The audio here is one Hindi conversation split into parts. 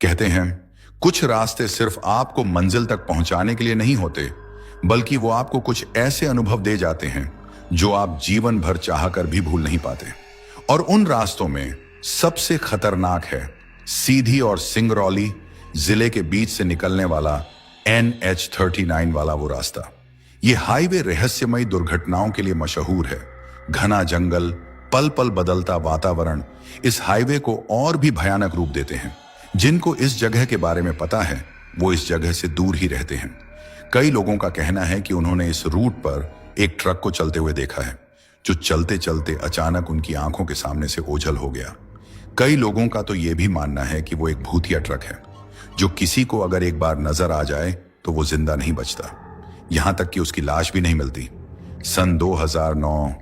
कहते हैं कुछ रास्ते सिर्फ आपको मंजिल तक पहुंचाने के लिए नहीं होते, बल्कि वो आपको कुछ ऐसे अनुभव दे जाते हैं जो आप जीवन भर चाहकर भी भूल नहीं पाते। और उन रास्तों में सबसे खतरनाक है सीधी और सिंगरौली जिले के बीच से निकलने वाला NH39 वाला वो रास्ता। ये हाईवे रहस्यमयी दुर्घटनाओं के लिए मशहूर है। घना जंगल, पल पल बदलता वातावरण इस हाईवे को और भी भयानक रूप देते हैं। जिनको इस जगह के बारे में पता है वो इस जगह से दूर ही रहते हैं। कई लोगों का कहना है कि उन्होंने इस रूट पर एक ट्रक को चलते हुए देखा है, जो चलते चलते अचानक उनकी आंखों के सामने से ओझल हो गया। कई लोगों का तो यह भी मानना है कि वो एक भूतिया ट्रक है, जो किसी को अगर एक बार नजर आ जाए तो वो जिंदा नहीं बचता, यहां तक कि उसकी लाश भी नहीं मिलती। सन 2009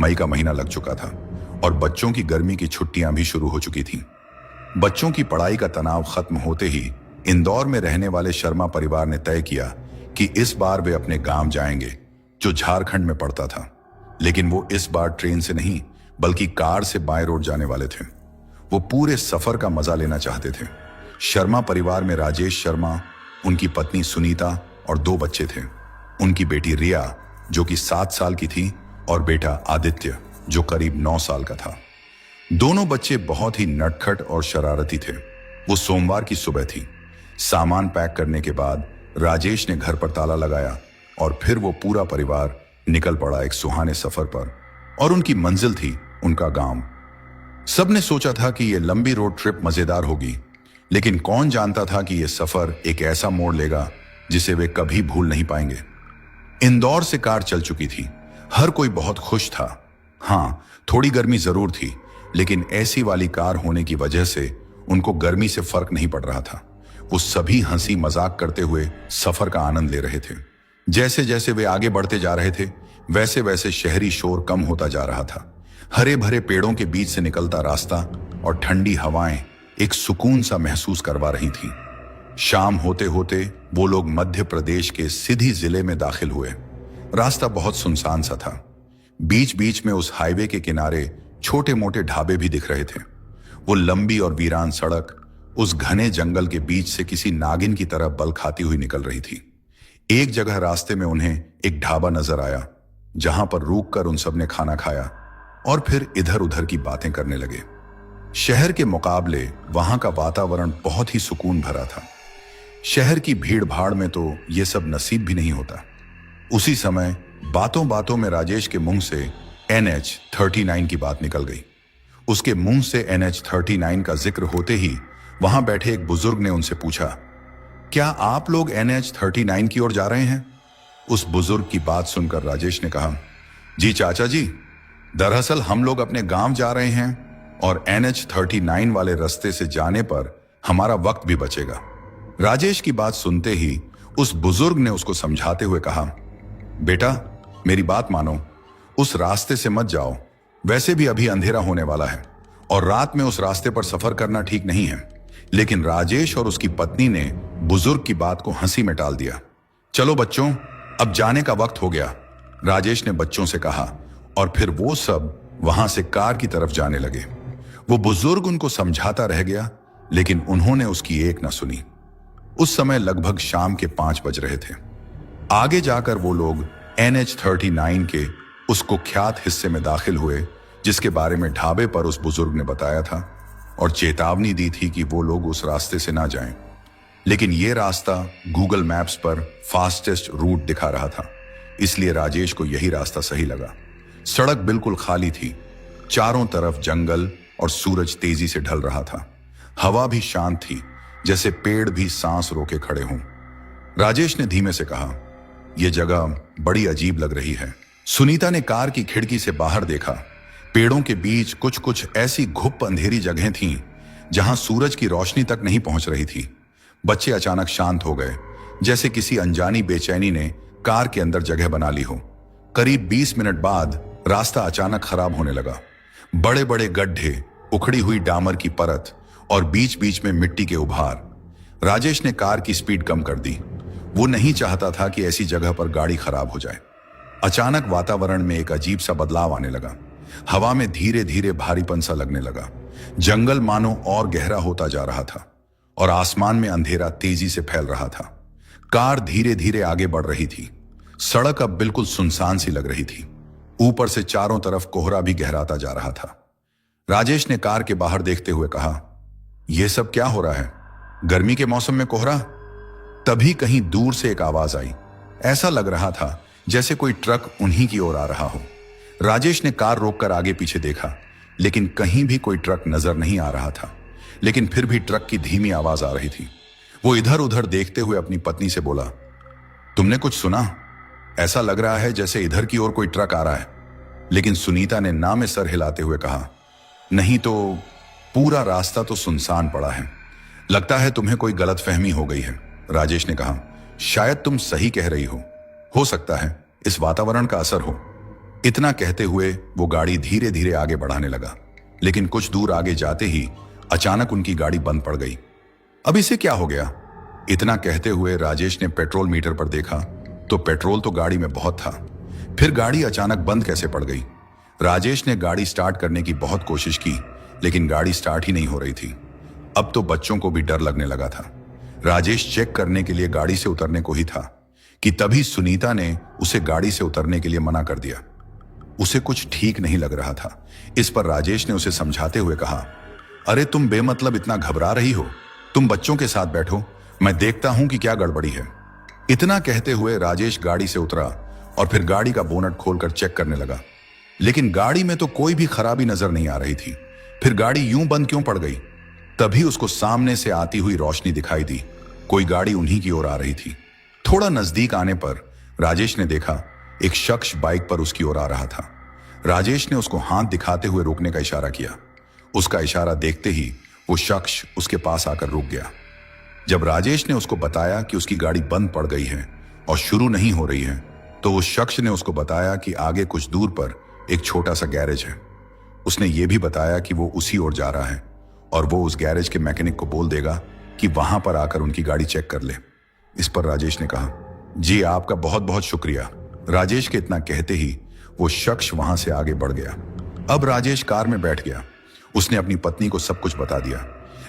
मई का महीना लग चुका था और बच्चों की गर्मी की छुट्टियां भी शुरू हो चुकी थीं। बच्चों की पढ़ाई का तनाव खत्म होते ही इंदौर में रहने वाले शर्मा परिवार ने तय किया कि इस बार वे अपने गांव जाएंगे, जो झारखंड में पड़ता था। लेकिन वो इस बार ट्रेन से नहीं बल्कि कार से बाय रोड जाने वाले थे। वो पूरे सफर का मजा लेना चाहते थे। शर्मा परिवार में राजेश शर्मा, उनकी पत्नी सुनीता और 2 बच्चे थे। उनकी बेटी रिया जो कि 7 साल की थी और बेटा आदित्य जो करीब 9 साल का था। दोनों बच्चे बहुत ही नटखट और शरारती थे। वो सोमवार की सुबह थी। सामान पैक करने के बाद राजेश ने घर पर ताला लगाया और फिर वो पूरा परिवार निकल पड़ा एक सुहाने सफर पर। और उनकी मंजिल थी उनका गांव। सबने सोचा था कि यह लंबी रोड ट्रिप मजेदार होगी, लेकिन कौन जानता था कि यह सफर एक ऐसा मोड़ लेगा जिसे वे कभी भूल नहीं पाएंगे। इंदौर से कार चल चुकी थी। हर कोई बहुत खुश था। हाँ, थोड़ी गर्मी जरूर थी, लेकिन ऐसी वाली कार होने की वजह से उनको गर्मी से फर्क नहीं पड़ रहा था। वो सभी हंसी मजाक करते हुए सफर का आनंद ले रहे थे। जैसे जैसे वे आगे बढ़ते जा रहे थे वैसे वैसे शहरी शोर कम होता जा रहा था। हरे भरे पेड़ों के बीच से निकलता रास्ता और ठंडी हवाएं एक सुकून सा महसूस करवा रही थी। शाम होते होते वो लोग मध्य प्रदेश के सीधी जिले में दाखिल हुए। रास्ता बहुत सुनसान सा था। बीच बीच में उस हाईवे के किनारे छोटे मोटे ढाबे भी दिख रहे थे। वो लंबी और वीरान सड़क उस घने जंगल के बीच से किसी नागिन की तरह बल खाती हुई निकल रही थी। एक जगह रास्ते में उन्हें एक ढाबा नजर आया, जहां पर रुककर उन सब ने खाना खाया और फिर इधर उधर की बातें करने लगे। शहर के मुकाबले वहां का वातावरण बहुत ही सुकून भरा था। शहर की भीड़ भाड़ में तो ये सब नसीब भी नहीं होता। उसी समय बातों बातों में राजेश के मुंह से NH39 की बात निकल गई। उसके मुंह से NH39 का जिक्र होते ही वहां बैठे एक बुजुर्ग ने उनसे पूछा, क्या आप लोग NH39 की ओर जा रहे हैं? उस बुजुर्ग की बात सुनकर राजेश ने कहा, जी चाचा जी, दरअसल हम लोग अपने गांव जा रहे हैं और NH39 वाले रास्ते से जाने पर हमारा वक्त भी बचेगा। राजेश की बात सुनते ही उस बुजुर्ग ने उसको समझाते हुए कहा, बेटा मेरी बात मानो, उस रास्ते से मत जाओ। वैसे भी अभी अंधेरा होने वाला है और रात में उस रास्ते पर सफर करना ठीक नहीं है। लेकिन राजेश और उसकी पत्नी ने बुजुर्ग की बात को हंसी में टाल दिया। चलो बच्चों, अब जाने का वक्त हो गया, राजेश ने बच्चों से कहा और फिर वो सब वहां से कार की तरफ जाने लगे। वो बुजुर्ग उनको समझाता रह गया, लेकिन उन्होंने उसकी एक न सुनी। उस समय लगभग शाम के 5 बज रहे थे। आगे जाकर वो लोग NH39 के उस कुख्यात हिस्से में दाखिल हुए जिसके बारे में ढाबे पर उस बुजुर्ग ने बताया था और चेतावनी दी थी कि वो लोग उस रास्ते से ना जाएं। लेकिन ये रास्ता गूगल मैप्स पर फास्टेस्ट रूट दिखा रहा था, इसलिए राजेश को यही रास्ता सही लगा। सड़क बिल्कुल खाली थी, चारों तरफ जंगल और सूरज तेजी से ढल रहा था। हवा भी शांत थी, जैसे पेड़ भी सांस रोके खड़े हों। राजेश ने धीमे से कहा, यह जगह बड़ी अजीब लग रही है। सुनीता ने कार की खिड़की से बाहर देखा। पेड़ों के बीच कुछ कुछ ऐसी घुप अंधेरी जगहें थीं जहां सूरज की रोशनी तक नहीं पहुंच रही थी। बच्चे अचानक शांत हो गए, जैसे किसी अनजानी बेचैनी ने कार के अंदर जगह बना ली हो। करीब 20 मिनट बाद रास्ता अचानक खराब होने लगा। बड़े बड़े गड्ढे, उखड़ी हुई डामर की परत और बीच बीच में मिट्टी के उभार। राजेश ने कार की स्पीड कम कर दी। वो नहीं चाहता था कि ऐसी जगह पर गाड़ी खराब हो जाए। अचानक वातावरण में एक अजीब सा बदलाव आने लगा। हवा में धीरे धीरे भारीपन सा लगने लगा। जंगल मानो और गहरा होता जा रहा था और आसमान में अंधेरा तेजी से फैल रहा था। कार धीरे धीरे आगे बढ़ रही थी। सड़क अब बिल्कुल सुनसान सी लग रही थी। ऊपर से चारों तरफ कोहरा भी गहराता जा रहा था। राजेश ने कार के बाहर देखते हुए कहा, यह सब क्या हो रहा है? गर्मी के मौसम में कोहरा? तभी कहीं दूर से एक आवाज आई। ऐसा लग रहा था जैसे कोई ट्रक उन्हीं की ओर आ रहा हो। राजेश ने कार रोककर आगे पीछे देखा, लेकिन कहीं भी कोई ट्रक नजर नहीं आ रहा था। लेकिन फिर भी ट्रक की धीमी आवाज आ रही थी। वो इधर उधर देखते हुए अपनी पत्नी से बोला, तुमने कुछ सुना? ऐसा लग रहा है जैसे इधर की ओर कोई ट्रक आ रहा है। लेकिन सुनीता ने ना में सर हिलाते हुए कहा, नहीं तो पूरा रास्ता तो सुनसान पड़ा है। लगता है तुम्हें कोई गलतफहमी हो गई है। राजेश ने कहा, शायद तुम सही कह रही हो सकता है इस वातावरण का असर हो। इतना कहते हुए वो गाड़ी धीरे धीरे आगे बढ़ाने लगा। लेकिन कुछ दूर आगे जाते ही अचानक उनकी गाड़ी बंद पड़ गई। अब इसे क्या हो गया? इतना कहते हुए राजेश ने पेट्रोल मीटर पर देखा तो पेट्रोल तो गाड़ी में बहुत था। फिर गाड़ी अचानक बंद कैसे पड़ गई? राजेश ने गाड़ी स्टार्ट करने की बहुत कोशिश की, लेकिन गाड़ी स्टार्ट ही नहीं हो रही थी। अब तो बच्चों को भी डर लगने लगा था। राजेश चेक करने के लिए गाड़ी से उतरने को ही था कि तभी सुनीता ने उसे गाड़ी से उतरने के लिए मना कर दिया। उसे कुछ ठीक नहीं लग रहा था। इस पर राजेश ने उसे समझाते हुए कहा, अरे तुम बेमतलब इतना घबरा रही हो, तुम बच्चों के साथ बैठो, मैं देखता हूं कि क्या गड़बड़ी है। इतना कहते हुए राजेश गाड़ी से उतरा और फिर गाड़ी का बोनट खोलकर चेक करने लगा। लेकिन गाड़ी में तो कोई भी खराबी नजर नहीं आ रही थी। फिर गाड़ी यूं बंद क्यों पड़ गई? तभी उसको सामने से आती हुई रोशनी दिखाई दी। कोई गाड़ी उन्हीं की ओर आ रही थी। थोड़ा नजदीक आने पर राजेश ने देखा एक शख्स बाइक पर उसकी ओर आ रहा था। राजेश ने उसको हाथ दिखाते हुए रोकने का इशारा किया। उसका इशारा देखते ही वो शख्स उसके पास आकर रुक गया। जब राजेश ने उसको बताया कि उसकी गाड़ी बंद पड़ गई है और शुरू नहीं हो रही है, तो उस शख्स ने उसको बताया कि आगे कुछ दूर पर एक छोटा सा गैरेज है। उसने ये भी बताया कि वो उसी ओर जा रहा है और वो उस गैरेज के मैकेनिक को बोल देगा कि वहां पर आकर उनकी गाड़ी चेक कर ले। इस पर राजेश ने कहा, जी आपका बहुत बहुत शुक्रिया। राजेश के इतना कहते ही वो शख्स वहां से आगे बढ़ गया। अब राजेश कार में बैठ गया। उसने अपनी पत्नी को सब कुछ बता दिया।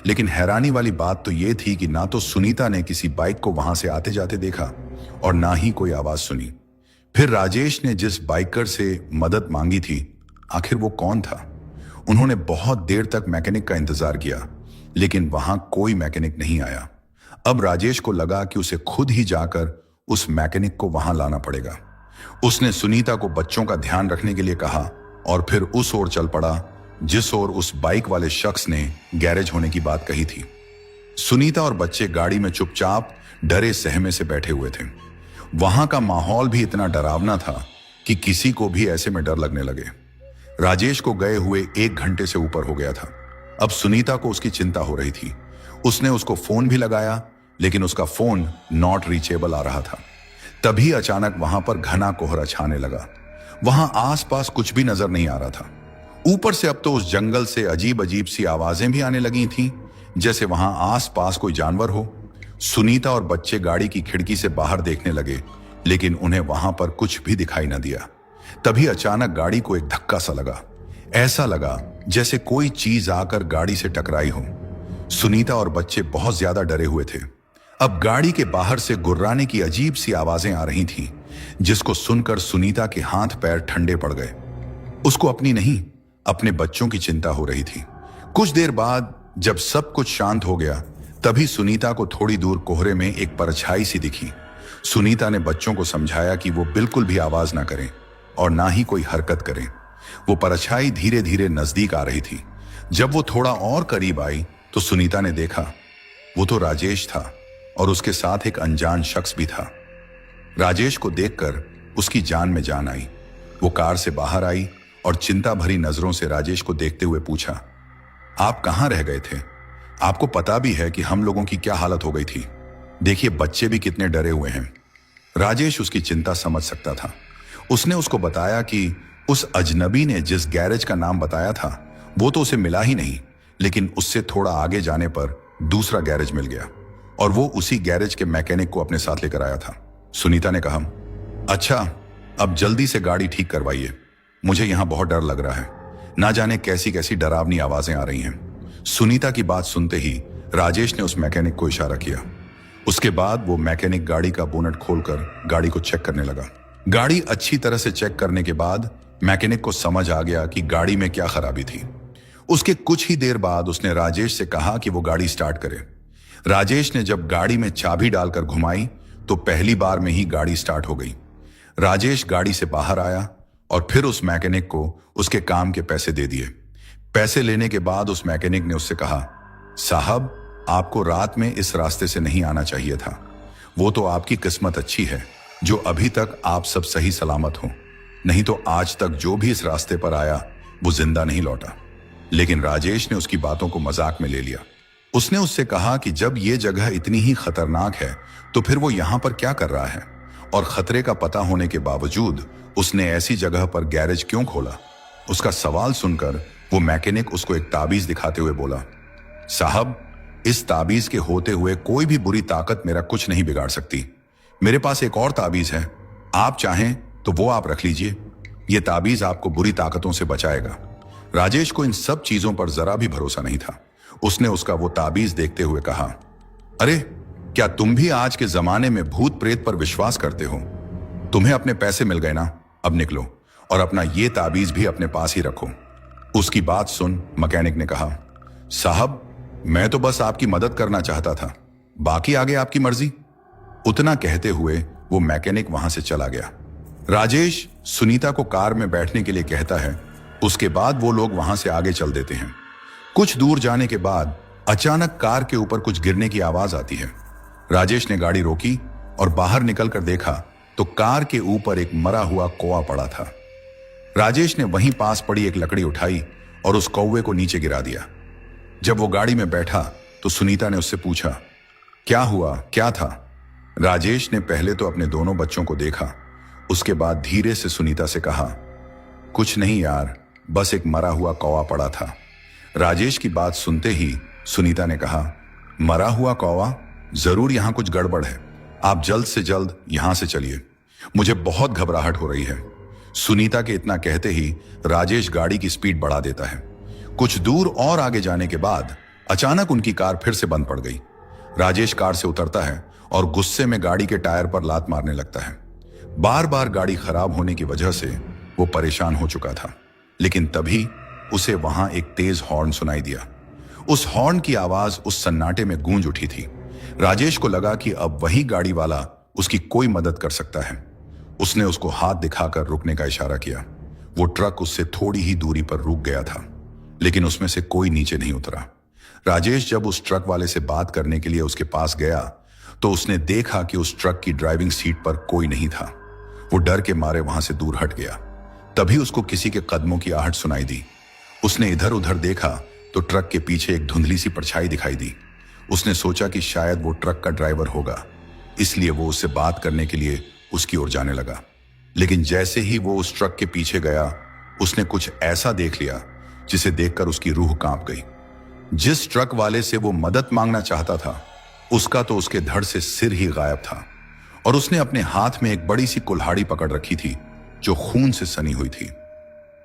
लेकिन हैरानी वाली बात तो यह थी कि ना तो सुनीता ने किसी बाइक को वहां से आते जाते देखा और ना ही कोई आवाज सुनी। फिर राजेश ने जिस बाइकर से मदद मांगी थी, आखिर वो कौन था? उन्होंने बहुत देर तक मैकेनिक का इंतजार किया, लेकिन वहां कोई मैकेनिक नहीं आया। अब राजेश को लगा कि उसे खुद ही जाकर उस मैकेनिक को वहां लाना पड़ेगा। उसने सुनीता को बच्चों का ध्यान रखने के लिए कहा और फिर उस ओर चल पड़ा जिस ओर उस बाइक वाले शख्स ने गैरेज होने की बात कही थी। सुनीता और बच्चे गाड़ी में चुपचाप डरे सहमे से बैठे हुए थे। वहां का माहौल भी इतना डरावना था कि किसी को भी ऐसे में डर लगने लगे। राजेश को गए हुए 1 घंटे से ऊपर हो गया था। अब सुनीता को उसकी चिंता हो रही थी। उसने उसको फोन भी लगाया, लेकिन उसका फोन नॉट रीचेबल आ रहा था। तभी अचानक वहां पर घना कोहरा छाने लगा। वहां आसपास कुछ भी नजर नहीं आ रहा था। ऊपर से अब तो उस जंगल से अजीब अजीब सी आवाजें भी आने लगी थीं, जैसे वहां आसपास कोई जानवर हो। सुनीता और बच्चे गाड़ी की खिड़की से बाहर देखने लगे, लेकिन उन्हें वहां पर कुछ भी दिखाई न दिया। तभी अचानक गाड़ी को एक धक्का सा लगा। ऐसा लगा जैसे कोई चीज आकर गाड़ी से टकराई हो। सुनीता और बच्चे बहुत ज्यादा डरे हुए थे। अब गाड़ी के बाहर से गुर्राने की अजीब सी आवाजें आ रही थीं, जिसको सुनकर सुनीता के हाथ पैर ठंडे पड़ गए। उसको अपनी नहीं, अपने बच्चों की चिंता हो रही थी। कुछ देर बाद जब सब कुछ शांत हो गया, तभी सुनीता को थोड़ी दूर कोहरे में एक परछाई सी दिखी। सुनीता ने बच्चों को समझाया कि वो बिल्कुल भी आवाज ना करें और ना ही कोई हरकत करें। वो परछाई धीरे धीरे नजदीक आ रही थी। जब वो थोड़ा और करीब आई तो सुनीता ने देखा वो तो राजेश था और उसके साथ एक अनजान शख्स भी था। राजेश को देखकर उसकी जान में जान आई। वो कार से बाहर आई और चिंता भरी नजरों से राजेश को देखते हुए पूछा, आप कहां रह गए थे? आपको पता भी है कि हम लोगों की क्या हालत हो गई थी। देखिए बच्चे भी कितने डरे हुए हैं। राजेश उसकी चिंता समझ सकता था। उसने उसको बताया कि उस अजनबी ने जिस गैरेज का नाम बताया था वो तो उसे मिला ही नहीं, लेकिन उससे थोड़ा आगे जाने पर दूसरा गैरेज मिल गया और वो उसी गैरेज के मैकेनिक को अपने साथ लेकर आया था। सुनीता ने कहा, अच्छा अब जल्दी से गाड़ी ठीक करवाइए, मुझे यहां बहुत डर लग रहा है। ना जाने कैसी कैसी डरावनी आवाजें आ रही हैं। सुनीता की बात सुनते ही राजेश ने उस मैकेनिक को इशारा किया। उसके बाद वो मैकेनिक गाड़ी का बोनट खोलकर गाड़ी को चेक करने लगा। गाड़ी अच्छी तरह से चेक करने के बाद मैकेनिक को समझ आ गया कि गाड़ी में क्या खराबी थी। उसके कुछ ही देर बाद उसने राजेश से कहा कि वो गाड़ी स्टार्ट करे। राजेश ने जब गाड़ी में चाबी डालकर घुमाई तो पहली बार में ही गाड़ी स्टार्ट हो गई। राजेश गाड़ी से बाहर आया और फिर उस मैकेनिक को उसके काम के पैसे दे दिए। पैसे लेने के बाद उस मैकेनिक ने उससे कहा, साहब, आपको रात में इस रास्ते से नहीं आना चाहिए था। वो तो आपकी किस्मत अच्छी है जो अभी तक आप सब सही सलामत हो, नहीं तो आज तक जो भी इस रास्ते पर आया वो जिंदा नहीं लौटा। लेकिन राजेश ने उसकी बातों को मजाक में ले लिया। उसने उससे कहा कि जब ये जगह इतनी ही खतरनाक है तो फिर वो यहां पर क्या कर रहा है, और खतरे का पता होने के बावजूद उसने ऐसी जगह पर गैरेज क्यों खोला। उसका सवाल सुनकर वो मैकेनिक उसको एक ताबीज दिखाते हुए बोला, साहब, इस ताबीज के होते हुए कोई भी बुरी ताकत मेरा कुछ नहीं बिगाड़ सकती। मेरे पास एक और ताबीज है, आप चाहें तो वो आप रख लीजिए। ये ताबीज आपको बुरी ताकतों से बचाएगा। राजेश को इन सब चीजों पर जरा भी भरोसा नहीं था। उसने उसका वो ताबीज देखते हुए कहा, अरे, क्या तुम भी आज के जमाने में भूत प्रेत पर विश्वास करते हो? तुम्हें अपने पैसे मिल गए ना, अब निकलो और अपना ये ताबीज भी अपने पास ही रखो। उसकी बात सुन मैकेनिक ने कहा, साहब, मैं तो बस आपकी मदद करना चाहता था, बाकी आगे आपकी मर्जी। उतना कहते हुए वो मैकेनिक वहां से चला गया। राजेश सुनीता को कार में बैठने के लिए कहता है। उसके बाद वो लोग वहां से आगे चल देते हैं। कुछ दूर जाने के बाद अचानक कार के ऊपर कुछ गिरने की आवाज आती है। राजेश ने गाड़ी रोकी और बाहर निकलकर देखा तो कार के ऊपर एक मरा हुआ कौवा पड़ा था। राजेश ने वहीं पास पड़ी एक लकड़ी उठाई और उस कौवे को नीचे गिरा दिया। जब वो गाड़ी में बैठा तो सुनीता ने उससे पूछा, क्या हुआ, क्या था? राजेश ने पहले तो अपने दोनों बच्चों को देखा, उसके बाद धीरे से सुनीता से कहा, कुछ नहीं यार, बस एक मरा हुआ कौवा पड़ा था। राजेश की बात सुनते ही सुनीता ने कहा, मरा हुआ कौवा? जरूर यहां कुछ गड़बड़ है, आप जल्द से जल्द यहां से चलिए, मुझे बहुत घबराहट हो रही है। सुनीता के इतना कहते ही राजेश गाड़ी की स्पीड बढ़ा देता है। कुछ दूर और आगे जाने के बाद अचानक उनकी कार फिर से बंद पड़ गई। राजेश कार से उतरता है और गुस्से में गाड़ी के टायर पर लात मारने लगता है। बार बार गाड़ी खराब होने की वजह से वो परेशान हो चुका था, लेकिन तभी उसे वहां एक तेज हॉर्न सुनाई दिया। उस हॉर्न की आवाज उस सन्नाटे में गूंज उठी थी। राजेश को लगा कि अब वही गाड़ी वाला उसकी कोई मदद कर सकता है। उसने उसको हाथ दिखाकर रुकने का इशारा किया। वो ट्रक उससे थोड़ी ही दूरी पर रुक गया था, लेकिन उसमें से कोई नीचे नहीं उतरा। राजेश जब उस ट्रक वाले से बात करने के लिए उसके पास गया तो उसने देखा कि उस ट्रक की ड्राइविंग सीट पर कोई नहीं था। वो डर के मारे वहां से दूर हट गया। तभी उसको किसी के कदमों की आहट सुनाई दी। उसने इधर उधर देखा तो ट्रक के पीछे एक धुंधली सी परछाई दिखाई दी। उसने सोचा कि शायद वो ट्रक का ड्राइवर होगा, इसलिए वो उससे बात करने के लिए उसकी ओर जाने लगा। लेकिन जैसे ही वो उस ट्रक के पीछे गया, उसने कुछ ऐसा देख लिया जिसे देखकर उसकी रूह कांप गई। जिस ट्रक वाले से वो मदद मांगना चाहता था, उसका तो उसके धड़ से सिर ही गायब था, और उसने अपने हाथ में एक बड़ी सी कुल्हाड़ी पकड़ रखी थी जो खून से सनी हुई थी।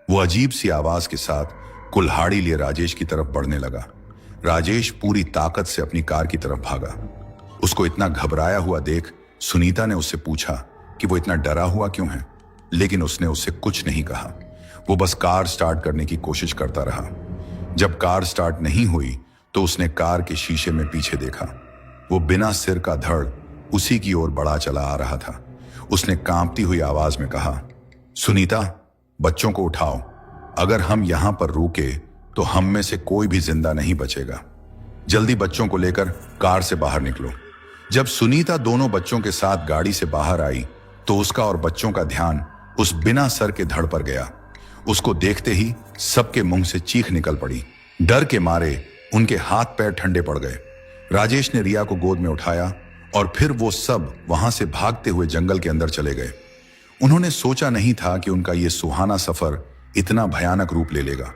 वो अजीब सी आवाज के साथ कुल्हाड़ी लिए राजेश की तरफ बढ़ने लगा। राजेश पूरी ताकत से अपनी कार की तरफ भागा। उसको इतना घबराया हुआ देख सुनीता ने उससे पूछा कि वो इतना डरा हुआ क्यों है, लेकिन उसने उससे कुछ नहीं कहा। वो बस कार स्टार्ट करने की कोशिश करता रहा। जब कार स्टार्ट नहीं हुई तो उसने कार के शीशे में पीछे देखा। वो बिना सिर का धड़ उसी की ओर बढ़ा चला आ रहा था। उसने कांपती हुई आवाज में कहा, सुनीता, बच्चों को उठाओ, अगर हम यहां पर रुके तो हम में से कोई भी जिंदा नहीं बचेगा। जल्दी बच्चों को लेकर कार से बाहर निकलो। जब सुनीता दोनों बच्चों के साथ गाड़ी से बाहर आई तो उसका और बच्चों का ध्यान उस बिना सर के धड़ पर गया। उसको देखते ही सबके मुंह से चीख निकल पड़ी। डर के मारे उनके हाथ पैर ठंडे पड़ गए। राजेश ने रिया को गोद में उठाया और फिर वो सब वहां से भागते हुए जंगल के अंदर चले गए। उन्होंने सोचा नहीं था कि उनका ये सुहाना सफर इतना भयानक रूप ले लेगा।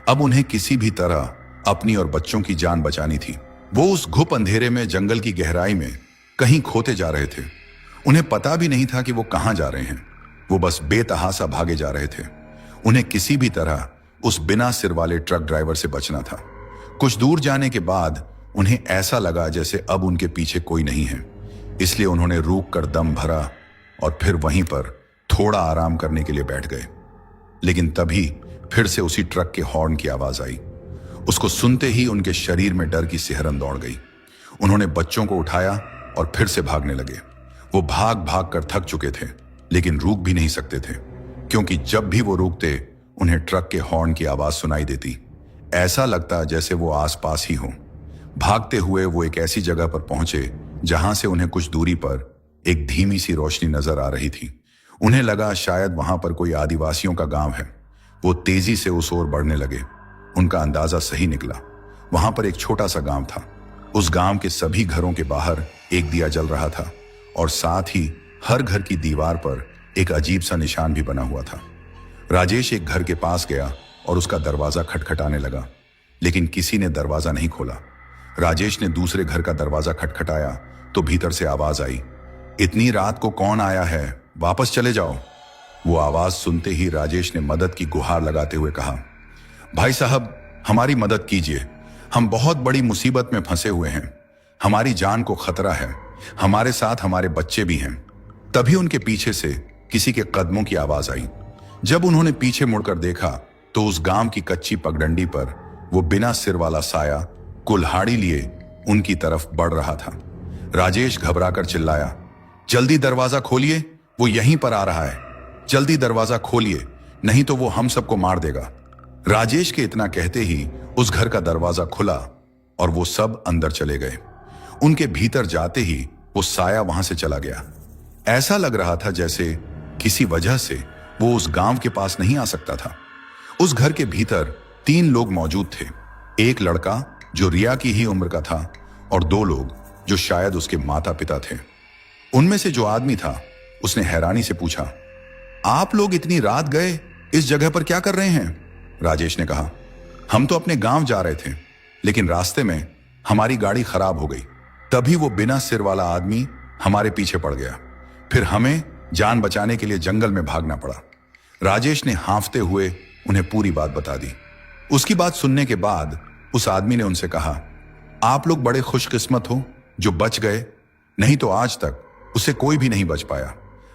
अब उन्हें किसी भी तरह अपनी और बच्चों की जान बचानी थी। वो उस घुप अंधेरे में जंगल की गहराई में कहीं खोते जा रहे थे। उन्हें पता भी नहीं था कि वो कहां जा रहे हैं। वो बस बेतहासा भागे जा रहे थे। उन्हें किसी भी तरह उस बिना सिर वाले ट्रक ड्राइवर से बचना था। कुछ दूर जाने के बाद उन्हें ऐसा लगा जैसे अब उनके पीछे कोई नहीं है। इसलिए उन्होंने रुक कर दम भरा और फिर वहीं पर थोड़ा आराम करने के लिए बैठ गए। लेकिन तभी फिर से उसी ट्रक के हॉर्न की आवाज आई। उसको सुनते ही उनके शरीर में डर की सिहरन दौड़ गई। उन्होंने बच्चों को उठाया और फिर से भागने लगे। वो भाग भाग कर थक चुके थे, लेकिन रुक भी नहीं सकते थे, क्योंकि जब भी वो रुकते उन्हें ट्रक के हॉर्न की आवाज सुनाई देती। ऐसा लगता जैसे वो आसपास ही हो। भागते हुए वो एक ऐसी जगह पर पहुंचे जहां से उन्हें कुछ दूरी पर एक धीमी सी रोशनी नजर आ रही थी। उन्हें लगा शायद वहां पर कोई आदिवासियों का गांव है। वो तेजी से उस ओर बढ़ने लगे। उनका अंदाजा सही निकला। वहां पर एक छोटा सा गांव था। उस गांव के सभी घरों के बाहर एक दिया जल रहा था और साथ ही हर घर की दीवार पर एक अजीब सा निशान भी बना हुआ था। राजेश एक घर के पास गया और उसका दरवाजा खटखटाने लगा, लेकिन किसी ने दरवाजा नहीं खोला। राजेश ने दूसरे घर का दरवाजा खटखटाया तो भीतर से आवाज आई, इतनी रात को कौन आया है, वापस चले जाओ। वो आवाज सुनते ही राजेश ने मदद की गुहार लगाते हुए कहा, भाई साहब हमारी मदद कीजिए, हम बहुत बड़ी मुसीबत में फंसे हुए हैं, हमारी जान को खतरा है, हमारे साथ हमारे बच्चे भी हैं। तभी उनके पीछे से किसी के कदमों की आवाज आई। जब उन्होंने पीछे मुड़कर देखा तो उस गांव की कच्ची पगडंडी पर वो बिना सिर वाला साया कुल्हाड़ी लिए उनकी तरफ बढ़ रहा था। राजेश घबराकर चिल्लाया, जल्दी दरवाजा खोलिए, वो यहीं पर आ रहा है, जल्दी दरवाजा खोलिए, नहीं तो वो हम सबको मार देगा। राजेश के इतना कहते ही उस घर का दरवाजा खुला और वो सब अंदर चले गए। उनके भीतर जाते ही वो साया वहां से चला गया। ऐसा लग रहा था जैसे किसी वजह से वो उस गांव के पास नहीं आ सकता था। उस घर के भीतर 3 लोग मौजूद थे। एक लड़का जो रिया की ही उम्र का था और 2 लोग जो शायद उसके माता पिता थे। उनमें से जो आदमी था उसने हैरानी से पूछा, आप लोग इतनी रात गए इस जगह पर क्या कर रहे हैं? राजेश ने कहा, हम तो अपने गांव जा रहे थे, लेकिन रास्ते में हमारी गाड़ी खराब हो गई। तभी वो बिना सिर वाला आदमी हमारे पीछे पड़ गया, फिर हमें जान बचाने के लिए जंगल में भागना पड़ा। राजेश ने हांफते हुए उन्हें पूरी बात बता दी। उसकी बात सुनने के बाद उस आदमी ने उनसे कहा, आप लोग बड़े खुशकिस्मत हो जो बच गए, नहीं तो आज तक उसे कोई भी नहीं बच पाया।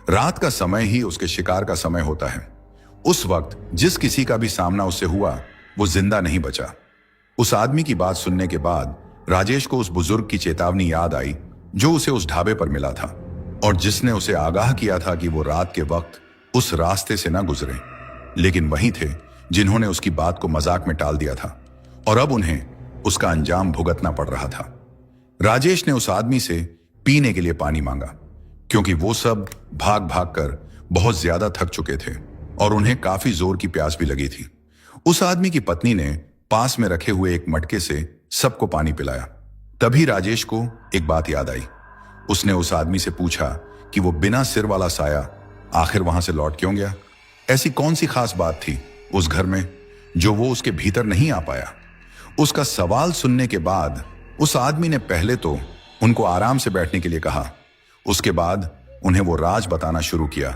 रात का समय ही उसके शिकार का समय होता है। उस वक्त जिस किसी का भी सामना उससे हुआ वो जिंदा नहीं बचा। उस आदमी की बात सुनने के बाद राजेश को उस बुजुर्ग की चेतावनी याद आई जो उसे उस ढाबे पर मिला था और जिसने उसे आगाह किया था कि वो रात के वक्त उस रास्ते से ना गुजरे। लेकिन वही थे जिन्होंने उसकी बात को मजाक में टाल दिया था और अब उन्हें उसका अंजाम भुगतना पड़ रहा था। राजेश ने उस आदमी से पीने के लिए पानी मांगा, क्योंकि वो सब भाग भाग कर बहुत ज्यादा थक चुके थे और उन्हें काफी जोर की प्यास भी लगी थी। उस आदमी की पत्नी ने पास में रखे हुए एक मटके से सबको पानी पिलाया। तभी राजेश को एक बात याद आई। उसने उस आदमी से पूछा कि वो बिना सिर वाला साया आखिर वहां से लौट क्यों गया? ऐसी कौन सी खास बात थी उस घर में जो वो उसके भीतर नहीं आ पाया? उसका सवाल सुनने के बाद उस आदमी ने पहले तो उनको आराम से बैठने के लिए कहा, उसके बाद उन्हें वो राज बताना शुरू किया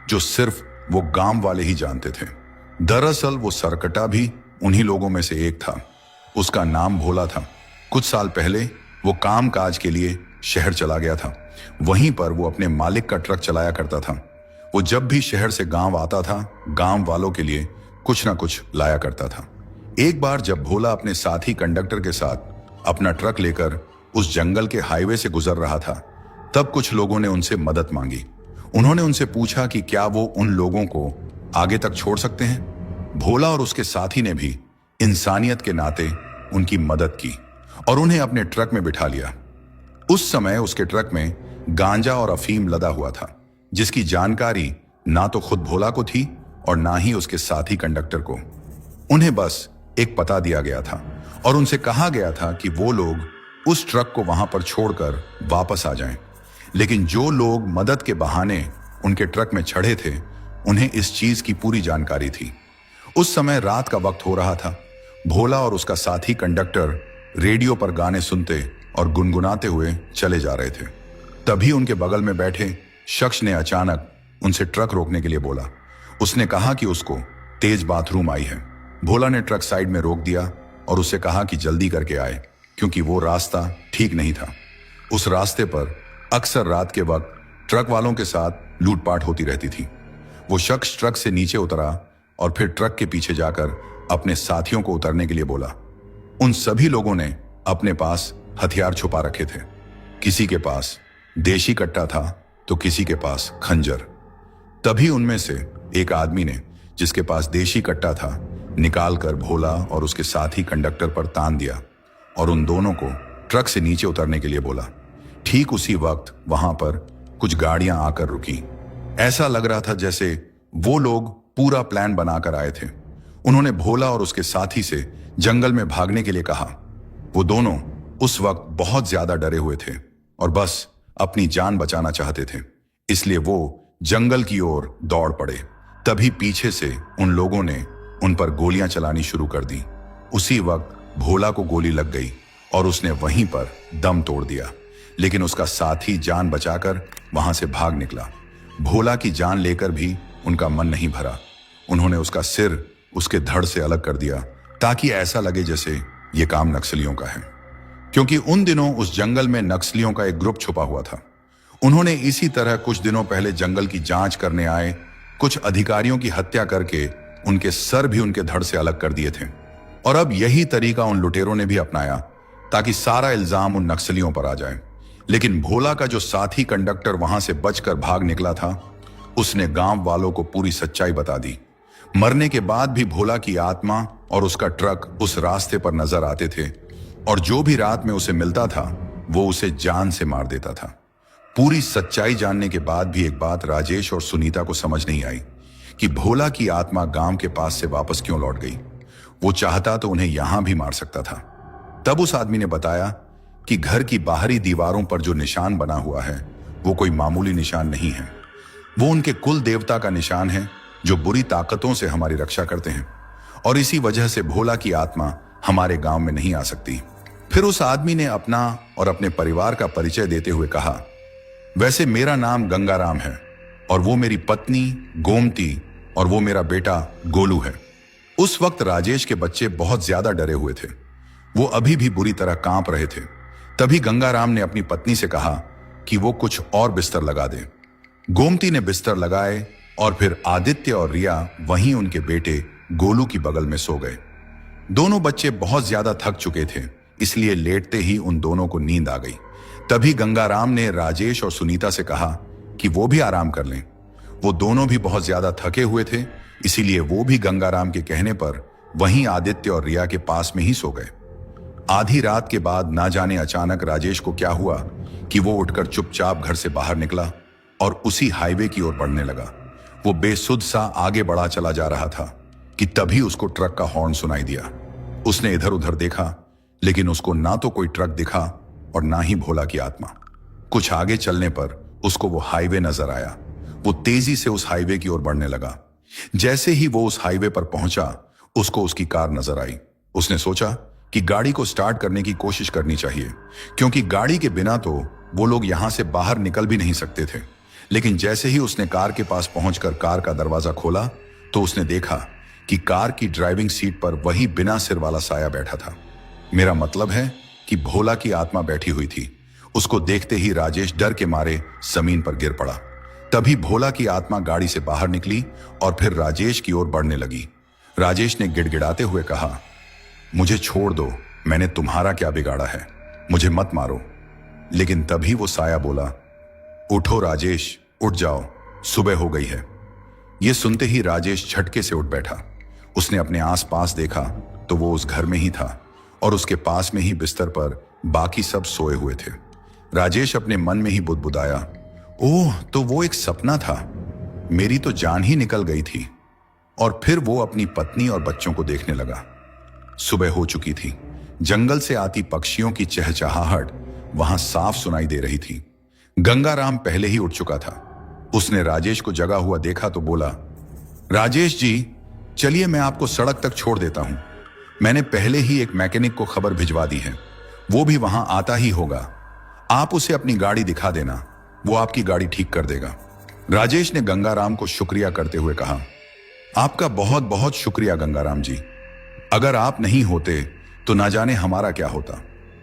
जो सिर्फ वो गांव वाले ही जानते थे। दरअसल वो सरकटा भी उन्हीं लोगों में से एक था। उसका नाम भोला था। कुछ साल पहले वो काम काज के लिए शहर चला गया था। वहीं पर वो अपने मालिक का ट्रक चलाया करता था। वो जब भी शहर से गांव आता था, गांव वालों के लिए कुछ ना कुछ लाया करता था। एक बार जब भोला अपने साथी कंडक्टर के साथ अपना ट्रक लेकर उस जंगल के हाईवे से गुजर रहा था, तब कुछ लोगों ने उनसे मदद मांगी। उन्होंने उनसे पूछा कि क्या वो उन लोगों को आगे तक छोड़ सकते हैं। भोला और उसके साथी ने भी इंसानियत के नाते उनकी मदद की और उन्हें अपने ट्रक में बिठा लिया। उस समय उसके ट्रक में गांजा और अफीम लदा हुआ था, जिसकी जानकारी ना तो खुद भोला को थी और ना ही उसके साथी कंडक्टर को। उन्हें बस एक पता दिया गया था और उनसे कहा गया था कि वो लोग उस ट्रक को वहां पर छोड़कर वापस आ जाएं। लेकिन जो लोग मदद के बहाने उनके ट्रक में चढ़े थे, उन्हें इस चीज की पूरी जानकारी थी। उस समय रात का वक्त हो रहा था। भोला और उसका साथी कंडक्टर रेडियो पर गाने सुनते और गुनगुनाते हुए चले जा रहे थे। तभी उनके बगल में बैठे शख्स ने अचानक उनसे ट्रक रोकने के लिए बोला। उसने कहा कि उसको तेज बाथरूम आई है। भोला ने ट्रक साइड में रोक दिया और उससे कहा कि जल्दी करके आए, क्योंकि वो रास्ता ठीक नहीं था। उस रास्ते पर अक्सर रात के वक्त ट्रक वालों के साथ लूटपाट होती रहती थी। वो शख्स ट्रक से नीचे उतरा और फिर ट्रक के पीछे जाकर अपने साथियों को उतरने के लिए बोला। उन सभी लोगों ने अपने पास हथियार छुपा रखे थे। किसी के पास देशी कट्टा था तो किसी के पास खंजर। तभी उनमें से एक आदमी ने, जिसके पास देशी कट्टा था, निकालकर भोला और उसके साथी कंडक्टर पर तान दिया और उन दोनों को ट्रक से नीचे उतरने के लिए बोला। ठीक उसी वक्त वहां पर कुछ गाड़ियां आकर रुकी। ऐसा लग रहा था जैसे वो लोग पूरा प्लान बनाकर आए थे। उन्होंने भोला और उसके साथी से जंगल में भागने के लिए कहा। वो दोनों उस वक्त बहुत ज्यादा डरे हुए थे और बस अपनी जान बचाना चाहते थे, इसलिए वो जंगल की ओर दौड़ पड़े। तभी पीछे से उन लोगों ने उन पर गोलियां चलानी शुरू कर दी। उसी वक्त भोला को गोली लग गई और उसने वहीं पर दम तोड़ दिया, लेकिन उसका साथी जान बचाकर वहां से भाग निकला। भोला की जान लेकर भी उनका मन नहीं भरा। उन्होंने उसका सिर उसके धड़ से अलग कर दिया ताकि ऐसा लगे जैसे ये काम नक्सलियों का है, क्योंकि उन दिनों उस जंगल में नक्सलियों का एक ग्रुप छुपा हुआ था। उन्होंने इसी तरह कुछ दिनों पहले जंगल की जांच करने आए कुछ अधिकारियों की हत्या करके उनके सर भी उनके धड़ से अलग कर दिए थे। और अब यही तरीका उन लुटेरों ने भी अपनाया ताकि सारा इल्जाम उन नक्सलियों पर आ जाए। लेकिन भोला का जो साथी कंडक्टर वहां से बचकर भाग निकला था, उसने गांव वालों को पूरी सच्चाई बता दी। मरने के बाद भी भोला की आत्मा और उसका ट्रक उस रास्ते पर नजर आते थे और जो भी रात में उसे मिलता था वो उसे जान से मार देता था। पूरी सच्चाई जानने के बाद भी एक बात राजेश और सुनीता को समझ नहीं आई कि भोला की आत्मा गांव के पास से वापस क्यों लौट गई। वो चाहता तो उन्हें यहां भी मार सकता था। तब उस आदमी ने बताया कि घर की बाहरी दीवारों पर जो निशान बना हुआ है वो कोई मामूली निशान नहीं है। वो उनके कुल देवता का निशान है जो बुरी ताकतों से हमारी रक्षा करते हैं, और इसी वजह से भोला की आत्मा हमारे गांव में नहीं आ सकती। फिर उस आदमी ने अपना और अपने परिवार का परिचय देते हुए कहा, वैसे मेरा नाम गंगाराम है और वो मेरी पत्नी गोमती और वो मेरा बेटा गोलू है। उस वक्त राजेश के बच्चे बहुत ज्यादा डरे हुए थे। वो अभी भी बुरी तरह कांप रहे थे। तभी गंगाराम ने अपनी पत्नी से कहा कि वो कुछ और बिस्तर लगा दे। गोमती ने बिस्तर लगाए और फिर आदित्य और रिया वहीं उनके बेटे गोलू की बगल में सो गए। दोनों बच्चे बहुत ज्यादा थक चुके थे, इसलिए लेटते ही उन दोनों को नींद आ गई। तभी गंगाराम ने राजेश और सुनीता से कहा कि वो भी आराम कर लें। वो दोनों भी बहुत ज्यादा थके हुए थे, इसीलिए वो भी गंगाराम के कहने पर वहीं आदित्य और रिया के पास में ही सो गए। आधी रात के बाद ना जाने अचानक राजेश को क्या हुआ कि वो उठकर चुपचाप घर से बाहर निकला और उसी हाईवे की ओर बढ़ने लगा। वो बेसुध सा आगे बढ़ा चला जा रहा था कि तभी उसको ट्रक का हॉर्न सुनाई दिया। उसने इधर उधर देखा, लेकिन उसको ना तो कोई ट्रक दिखा और ना ही भोला की आत्मा। कुछ आगे चलने पर उसको वो हाईवे नजर आया। वो तेजी से उस हाईवे की ओर बढ़ने लगा। जैसे ही वो उस हाईवे पर पहुंचा, उसको उसकी कार नजर आई। उसने सोचा कि गाड़ी को स्टार्ट करने की कोशिश करनी चाहिए, क्योंकि गाड़ी के बिना तो वो लोग यहां से बाहर निकल भी नहीं सकते थे। लेकिन जैसे ही उसने कार के पास पहुंचकर कार का दरवाजा खोला तो उसने देखा कि कार की ड्राइविंग सीट पर वही बिना सिर वाला साया बैठा था। मेरा मतलब है कि भोला की आत्मा बैठी हुई थी। उसको देखते ही राजेश डर के मारे जमीन पर गिर पड़ा। तभी भोला की आत्मा गाड़ी से बाहर निकली और फिर राजेश की ओर बढ़ने लगी। राजेश ने गिड़गिड़ाते हुए कहा, मुझे छोड़ दो, मैंने तुम्हारा क्या बिगाड़ा है, मुझे मत मारो। लेकिन तभी वो साया बोला, उठो राजेश, उठ जाओ, सुबह हो गई है। यह सुनते ही राजेश झटके से उठ बैठा। उसने अपने आसपास देखा तो वो उस घर में ही था और उसके पास में ही बिस्तर पर बाकी सब सोए हुए थे। राजेश अपने मन में ही बुदबुदाया, ओह, तो वो एक सपना था, मेरी तो जान ही निकल गई थी। और फिर वो अपनी पत्नी और बच्चों को देखने लगा। सुबह हो चुकी थी। जंगल से आती पक्षियों की चहचहाहट वहां साफ सुनाई दे रही थी। गंगाराम पहले ही उठ चुका था। उसने राजेश को जगा हुआ देखा तो बोला, राजेश जी, चलिए मैं आपको सड़क तक छोड़ देता हूं। मैंने पहले ही एक मैकेनिक को खबर भिजवा दी है, वो भी वहां आता ही होगा। आप उसे अपनी गाड़ी दिखा देना, वो आपकी गाड़ी ठीक कर देगा। राजेश ने गंगाराम को शुक्रिया करते हुए कहा, आपका बहुत बहुत शुक्रिया गंगाराम जी। अगर आप नहीं होते तो ना जाने हमारा क्या होता।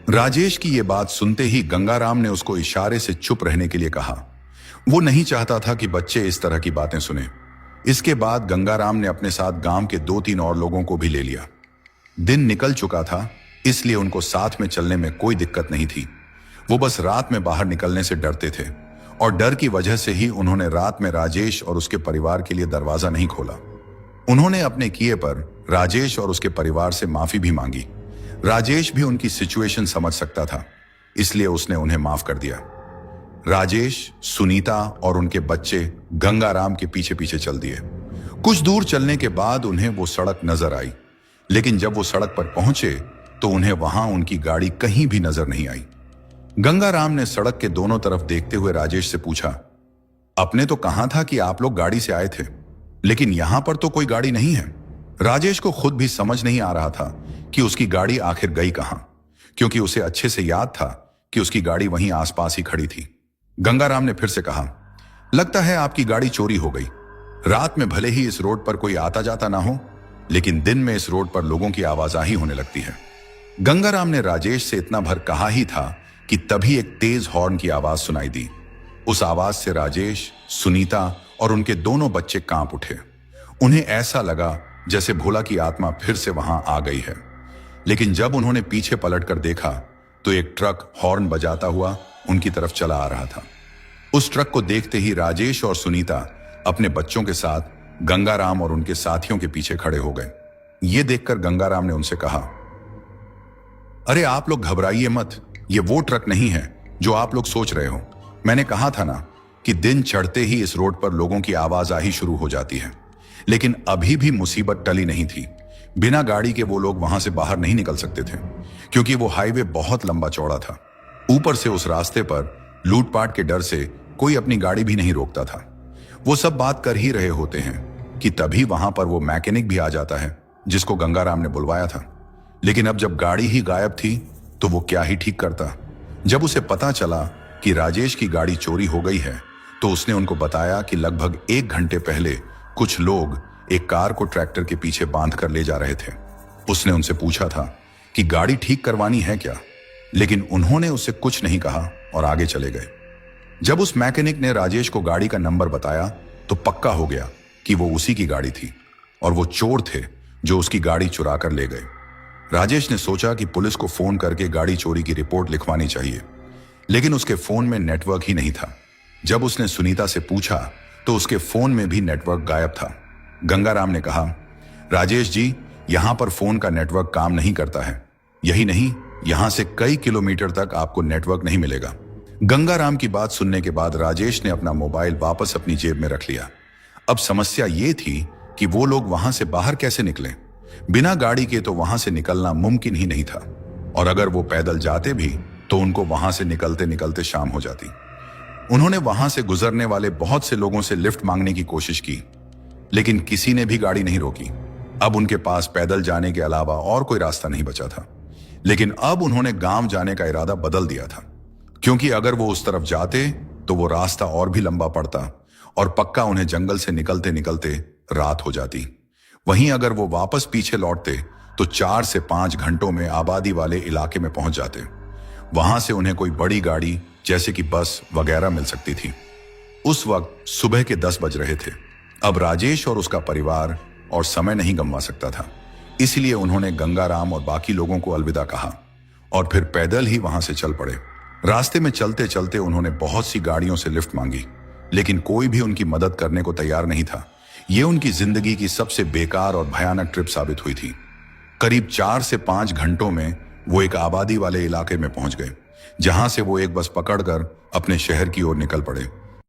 राजेश की यह बात सुनते ही गंगाराम ने उसको इशारे से चुप रहने के लिए कहा। वो नहीं चाहता था कि बच्चे इस तरह की बातें सुने। इसके बाद गंगाराम ने अपने साथ गांव के 2-3 और लोगों को भी ले लिया। दिन निकल चुका था, इसलिए उनको साथ में चलने में कोई दिक्कत नहीं थी। वो बस रात में बाहर निकलने से डरते थे और डर की वजह से ही उन्होंने रात में राजेश और उसके परिवार के लिए दरवाजा नहीं खोला। उन्होंने अपने किए पर राजेश और उसके परिवार से माफी भी मांगी। राजेश भी उनकी सिचुएशन समझ सकता था, इसलिए उसने उन्हें माफ कर दिया। राजेश, सुनीता और उनके बच्चे गंगाराम के पीछे पीछे चल दिए। कुछ दूर चलने के बाद उन्हें वो सड़क नजर आई, लेकिन जब वो सड़क पर पहुंचे तो उन्हें वहां उनकी गाड़ी कहीं भी नजर नहीं आई। गंगाराम ने सड़क के दोनों तरफ देखते हुए राजेश से पूछा, आपने तो कहा था कि आप लोग गाड़ी से आए थे, लेकिन यहां पर तो कोई गाड़ी नहीं है। राजेश को खुद भी समझ नहीं आ रहा था कि उसकी गाड़ी आखिर गई कहां, क्योंकि उसे अच्छे से याद था कि उसकी गाड़ी वहीं आसपास ही खड़ी थी। गंगाराम ने फिर से कहा, लगता है आपकी गाड़ी चोरी हो गई। रात में भले ही इस रोड पर कोई आता जाता ना हो, लेकिन दिन में इस रोड पर लोगों की आवाजाही होने लगती है। गंगाराम ने राजेश से इतना भर कहा ही था कि तभी एक तेज हॉर्न की आवाज सुनाई दी। उस आवाज से राजेश, सुनीता और उनके दोनों बच्चे कांप उठे। उन्हें ऐसा लगा जैसे भोला की आत्मा फिर से वहां आ गई है। लेकिन जब उन्होंने पीछे पलटकर देखा तो एक ट्रक हॉर्न बजाता हुआ उनकी तरफ चला आ रहा था। उस ट्रक को देखते ही राजेश और सुनीता अपने बच्चों के साथ गंगाराम और उनके साथियों के पीछे खड़े हो गए। ये देखकर गंगाराम ने उनसे कहा, अरे आप लोग घबराइए मत, ये वो ट्रक नहीं है जो आप लोग सोच रहे हो। मैंने कहा था ना कि दिन चढ़ते ही इस रोड पर लोगों की आवाजाही शुरू हो जाती है। लेकिन अभी भी मुसीबत टली नहीं थी। बिना गाड़ी के वो लोग वहां से बाहर नहीं निकल सकते थे, क्योंकि वो हाईवे बहुत लंबा चौड़ा था। ऊपर से उस रास्ते पर लूटपाट के डर से कोई अपनी गाड़ी भी नहीं रोकता था। वो सब बात कर ही रहे होते हैं कि तभी वहां पर वो मैकेनिक भी आ जाता है जिसको गंगाराम ने बुलवाया था। लेकिन अब जब गाड़ी ही गायब थी तो वो क्या ही ठीक करता। जब उसे पता चला कि राजेश की गाड़ी चोरी हो गई है तो उसने उनको बताया कि लगभग 1 घंटे पहले कुछ लोग एक कार को ट्रैक्टर के पीछे बांध कर ले जा रहे थे। उसने उनसे पूछा था कि गाड़ी ठीक करवानी है क्या, लेकिन उन्होंने उससे कुछ नहीं कहा और आगे चले गए। जब उस मैकेनिक ने राजेश को गाड़ी का नंबर बताया तो पक्का हो गया कि वो उसी की गाड़ी थी और वो चोर थे जो उसकी गाड़ी चुरा कर ले गए। राजेश ने सोचा कि पुलिस को फोन करके गाड़ी चोरी की रिपोर्ट लिखवानी चाहिए, लेकिन उसके फोन में नेटवर्क ही नहीं था। जब उसने सुनीता से पूछा तो उसके फोन में भी नेटवर्क गायब था। गंगाराम ने कहा, राजेश जी, यहां पर फोन का नेटवर्क काम नहीं करता है। यही नहीं, यहां से कई किलोमीटर तक आपको नेटवर्क नहीं मिलेगा। गंगाराम की बात सुनने के बाद राजेश ने अपना मोबाइल वापस अपनी जेब में रख लिया। अब समस्या ये थी कि वो लोग वहां से बाहर कैसे निकले। बिना गाड़ी के तो वहां से निकलना मुमकिन ही नहीं था, और अगर वो पैदल जाते भी तो उनको वहां से निकलते निकलते शाम हो जाती। उन्होंने वहां से गुजरने वाले बहुत से लोगों से लिफ्ट मांगने की कोशिश की, लेकिन किसी ने भी गाड़ी नहीं रोकी। अब उनके पास पैदल जाने के अलावा और कोई रास्ता नहीं बचा था। लेकिन अब उन्होंने गांव जाने का इरादा बदल दिया था, क्योंकि अगर वो उस तरफ जाते तो वो रास्ता और भी लंबा पड़ता और पक्का उन्हें जंगल से निकलते निकलते रात हो जाती। वहीं अगर वो वापस पीछे लौटते तो 4 से 5 घंटों में आबादी वाले इलाके में पहुंच जाते। वहां से उन्हें कोई बड़ी गाड़ी जैसे कि बस वगैरह मिल सकती थी। उस वक्त सुबह के 10 बज रहे थे। अब राजेश और उसका परिवार और समय नहीं गंवा सकता था, इसलिए उन्होंने गंगाराम और बाकी लोगों को अलविदा कहा और फिर पैदल ही वहां से चल पड़े। रास्ते में चलते चलते उन्होंने बहुत सी गाड़ियों से लिफ्ट मांगी, लेकिन कोई भी उनकी मदद करने को तैयार नहीं था। ये उनकी जिंदगी की सबसे बेकार और भयानक ट्रिप साबित हुई थी। करीब 4 से 5 घंटों में वो एक आबादी वाले इलाके में पहुंच गए, जहां से वो एक बस पकड़कर अपने शहर की ओर निकल पड़े।